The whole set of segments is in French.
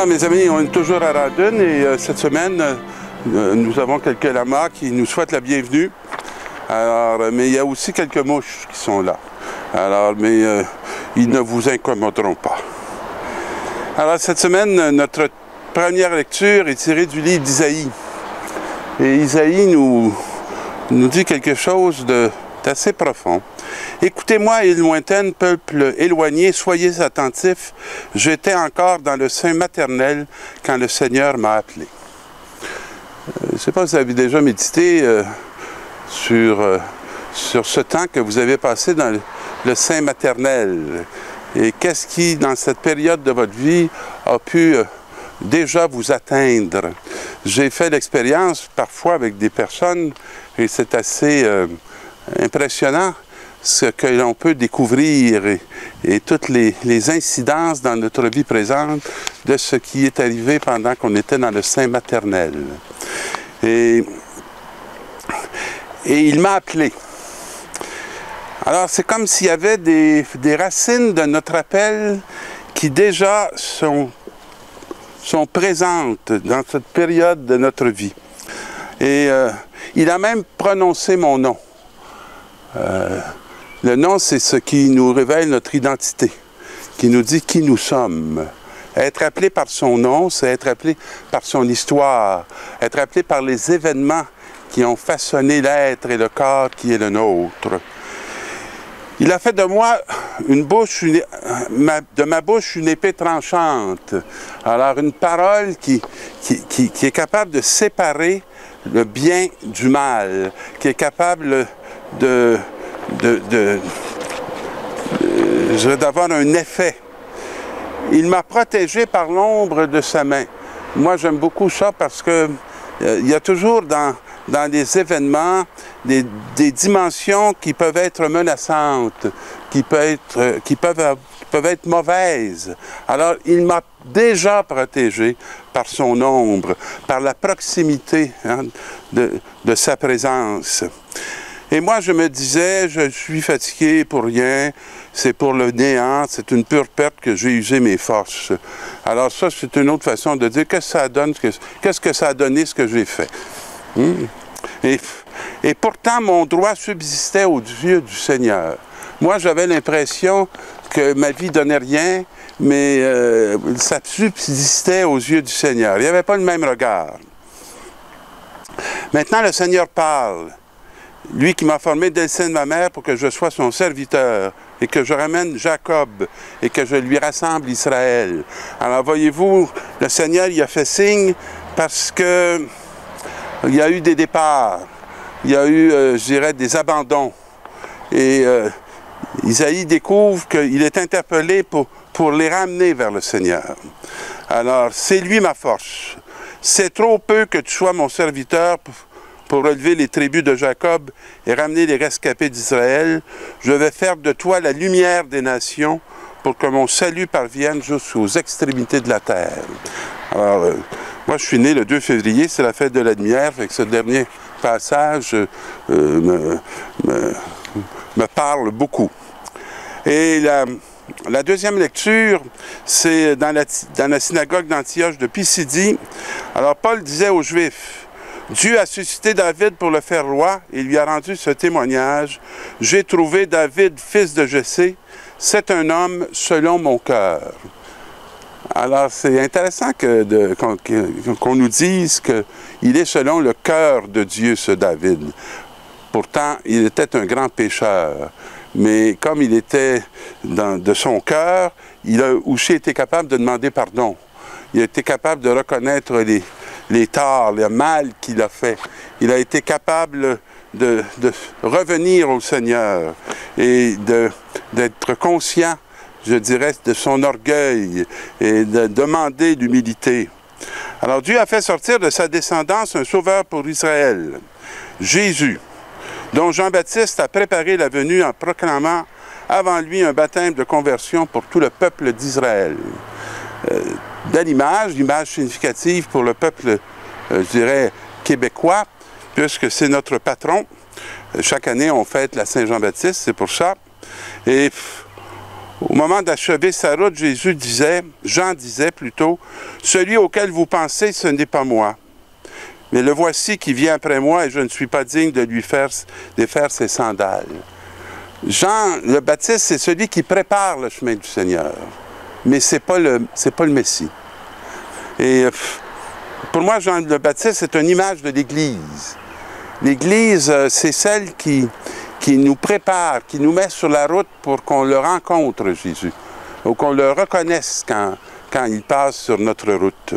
Alors mes amis, on est toujours à Rawdon et cette semaine, nous avons quelques lamas qui nous souhaitent la bienvenue. Alors, mais il y a aussi quelques mouches qui sont là. Alors, mais ils ne vous incommoderont pas. Alors cette semaine, notre première lecture est tirée du livre d'Isaïe. Et Isaïe nous dit quelque chose d'assez profond. Écoutez-moi, et lointaine peuple éloigné, soyez attentifs. J'étais encore dans le sein maternel quand le Seigneur m'a appelé. Je ne sais pas si vous avez déjà médité sur ce temps que vous avez passé dans le sein maternel. Et qu'est-ce qui, dans cette période de votre vie, a pu déjà vous atteindre. J'ai fait l'expérience parfois avec des personnes, et c'est assez impressionnant ce que l'on peut découvrir et toutes les incidences dans notre vie présente de ce qui est arrivé pendant qu'on était dans le sein maternel. Et il m'a appelé. Alors c'est comme s'il y avait des racines de notre appel qui déjà sont présentes dans cette période de notre vie. Et il a même prononcé mon nom. Le nom, c'est ce qui nous révèle notre identité, qui nous dit qui nous sommes. Être appelé par son nom, c'est être appelé par son histoire, être appelé par les événements qui ont façonné l'être et le corps qui est le nôtre. Il a fait de moi de ma bouche une épée tranchante. Alors une parole qui est capable de séparer le bien du mal, qui est capable d'avoir un effet. Il m'a protégé par l'ombre de sa main. Moi, j'aime beaucoup ça parce que il y a toujours dans les événements des dimensions qui peuvent être menaçantes, qui peuvent être mauvaises. Alors, il m'a déjà protégé par son ombre, par la proximité de sa présence. Et moi, je me disais, je suis fatigué pour rien, c'est pour le néant, c'est une pure perte que j'ai usé mes forces. Alors ça, c'est une autre façon de dire qu'est-ce que ça donne, qu'est-ce que ça a donné ce que j'ai fait. Et pourtant, mon droit subsistait aux yeux du Seigneur. Moi, j'avais l'impression que ma vie donnait rien, mais ça subsistait aux yeux du Seigneur. Il n'y avait pas le même regard. Maintenant, le Seigneur parle. Lui qui m'a formé dès le sein de ma mère pour que je sois son serviteur et que je ramène Jacob et que je lui rassemble Israël. Alors voyez-vous, le Seigneur il a fait signe parce que il y a eu des départs, il y a eu, je dirais, des abandons. Et Isaïe découvre qu'il est interpellé pour les ramener vers le Seigneur. Alors, c'est lui ma force. C'est trop peu que tu sois mon serviteur pour relever les tribus de Jacob et ramener les rescapés d'Israël. Je vais faire de toi la lumière des nations pour que mon salut parvienne jusqu'aux extrémités de la terre. Alors, moi, je suis né le 2 février, c'est la fête de la lumière, fait que ce dernier passage me parle beaucoup. Et la deuxième lecture, c'est dans la synagogue d'Antioche de Pisidie. Alors, Paul disait aux Juifs, Dieu a suscité David pour le faire roi et lui a rendu ce témoignage. J'ai trouvé David, fils de Jessé. C'est un homme selon mon cœur. Alors, c'est intéressant qu'on nous dise qu'il est selon le cœur de Dieu, ce David. Pourtant, il était un grand pécheur. Mais comme il était de son cœur, il a aussi été capable de demander pardon. Il a été capable de reconnaître les torts, le mal qu'il a fait. Il a été capable de revenir au Seigneur et d'être conscient, je dirais, de son orgueil et de demander l'humilité. Alors Dieu a fait sortir de sa descendance un sauveur pour Israël, Jésus, dont Jean-Baptiste a préparé la venue en proclamant avant lui un baptême de conversion pour tout le peuple d'Israël. Belle image, l'image significative pour le peuple, je dirais, québécois, puisque c'est notre patron. Chaque année, on fête la Saint-Jean-Baptiste, c'est pour ça. Et Au moment d'achever sa route, Jean disait plutôt, « Celui auquel vous pensez, ce n'est pas moi. Mais le voici qui vient après moi et je ne suis pas digne de lui défaire ses sandales. » Jean le Baptiste, c'est celui qui prépare le chemin du Seigneur. Mais ce n'est pas le Messie. Et pour moi, Jean le Baptiste, c'est une image de l'Église. L'Église, c'est celle qui nous prépare, qui nous met sur la route pour qu'on le rencontre, Jésus, ou qu'on le reconnaisse quand il passe sur notre route.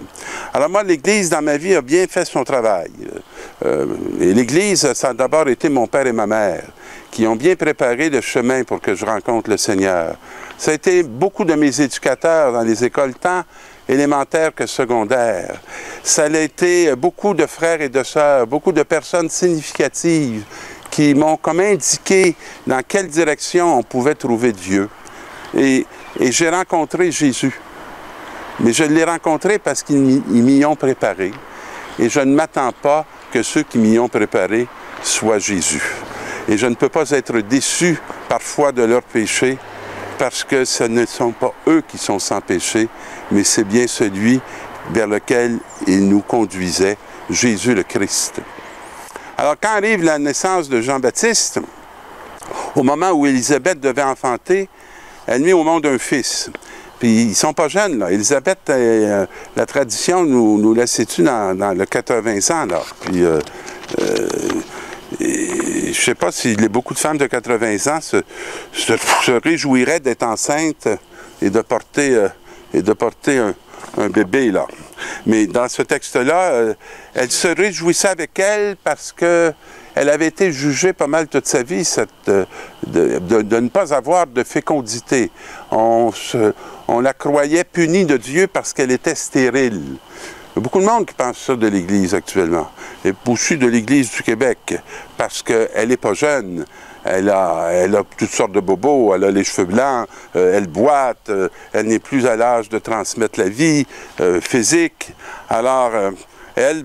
Alors moi, l'Église, dans ma vie, a bien fait son travail. Et l'Église, ça a d'abord été mon père et ma mère, qui ont bien préparé le chemin pour que je rencontre le Seigneur. Ça a été beaucoup de mes éducateurs dans les écoles, tant élémentaires que secondaires. Ça a été beaucoup de frères et de sœurs, beaucoup de personnes significatives qui m'ont comme indiqué dans quelle direction on pouvait trouver Dieu. Et j'ai rencontré Jésus. Mais je l'ai rencontré parce qu'ils m'y ont préparé. Et je ne m'attends pas que ceux qui m'y ont préparé soient Jésus. Et je ne peux pas être déçu parfois de leurs péchés parce que ce ne sont pas eux qui sont sans péché, mais c'est bien celui vers lequel ils nous conduisaient, Jésus le Christ. Alors, quand arrive la naissance de Jean-Baptiste, au moment où Élisabeth devait enfanter, elle mit au monde un fils. Puis, ils ne sont pas jeunes, là. Élisabeth, la tradition nous la situe dans le 80 ans, là. Puis, je ne sais pas si beaucoup de femmes de 80 ans se réjouiraient d'être enceintes et de porter un bébé, là. Mais dans ce texte-là, elle se réjouissait avec elle parce qu'elle avait été jugée pas mal toute sa vie de ne pas avoir de fécondité. On la croyait punie de Dieu parce qu'elle était stérile. Il y a beaucoup de monde qui pense ça de l'Église actuellement. Et aussi de l'Église du Québec, parce qu'elle n'est pas jeune. Elle a toutes sortes de bobos, elle a les cheveux blancs, elle boite, elle n'est plus à l'âge de transmettre la vie physique. Alors, elle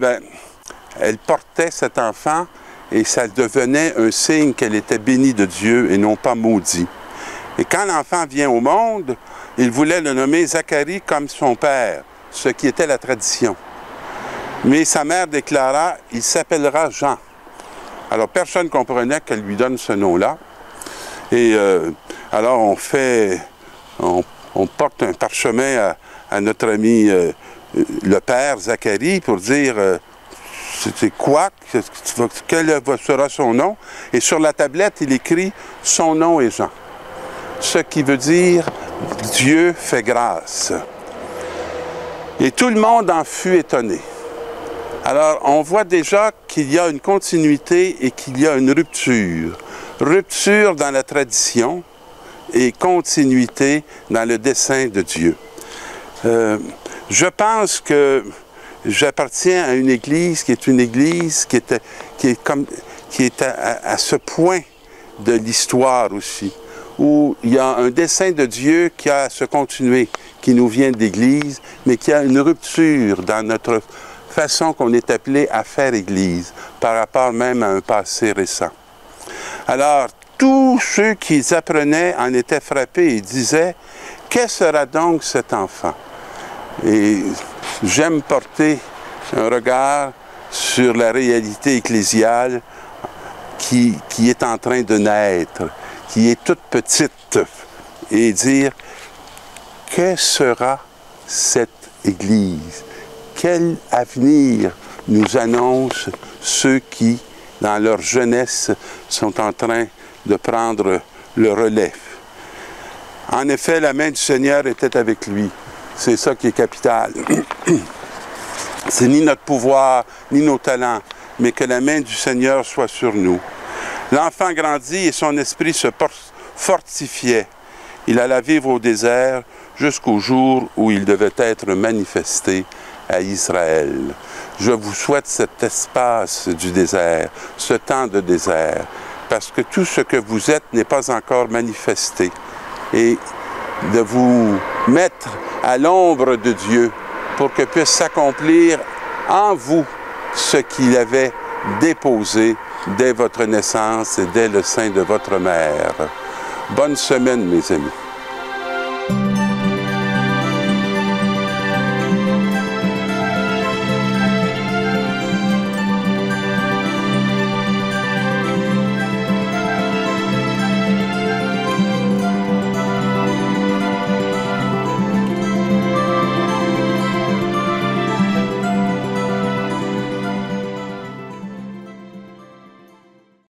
portait cet enfant et ça devenait un signe qu'elle était bénie de Dieu et non pas maudit. Et quand l'enfant vient au monde, il voulait le nommer Zacharie comme son père, ce qui était la tradition. Mais sa mère déclara, il s'appellera Jean. Alors, personne ne comprenait qu'elle lui donne ce nom-là. Et alors, on porte un parchemin à notre ami le père Zacharie pour dire c'est quoi, quel sera son nom. Et sur la tablette, il écrit son nom est Jean. Ce qui veut dire Dieu fait grâce. Et tout le monde en fut étonné. Alors, on voit déjà qu'il y a une continuité et qu'il y a une rupture. Rupture dans la tradition et continuité dans le dessein de Dieu. Je pense que j'appartiens à une Église qui est une Église qui est à ce point de l'histoire aussi, où il y a un dessein de Dieu qui a à se continuer, qui nous vient d'Église, mais qui a une rupture dans notre façon qu'on est appelé à faire Église, par rapport même à un passé récent. Alors, tous ceux qui apprenaient en étaient frappés et disaient « Que sera donc cet enfant ?» Et j'aime porter un regard sur la réalité ecclésiale qui est en train de naître, qui est toute petite, et dire « Que sera cette Église ?» Quel avenir nous annoncent ceux qui, dans leur jeunesse, sont en train de prendre le relais? En effet, la main du Seigneur était avec lui. C'est ça qui est capital. C'est ni notre pouvoir, ni nos talents, mais que la main du Seigneur soit sur nous. L'enfant grandit et son esprit se fortifiait. Il alla vivre au désert jusqu'au jour où il devait être manifesté à Israël. Je vous souhaite cet espace du désert, ce temps de désert, parce que tout ce que vous êtes n'est pas encore manifesté. Et de vous mettre à l'ombre de Dieu pour que puisse s'accomplir en vous ce qu'il avait déposé dès votre naissance et dès le sein de votre mère. Bonne semaine, mes amis.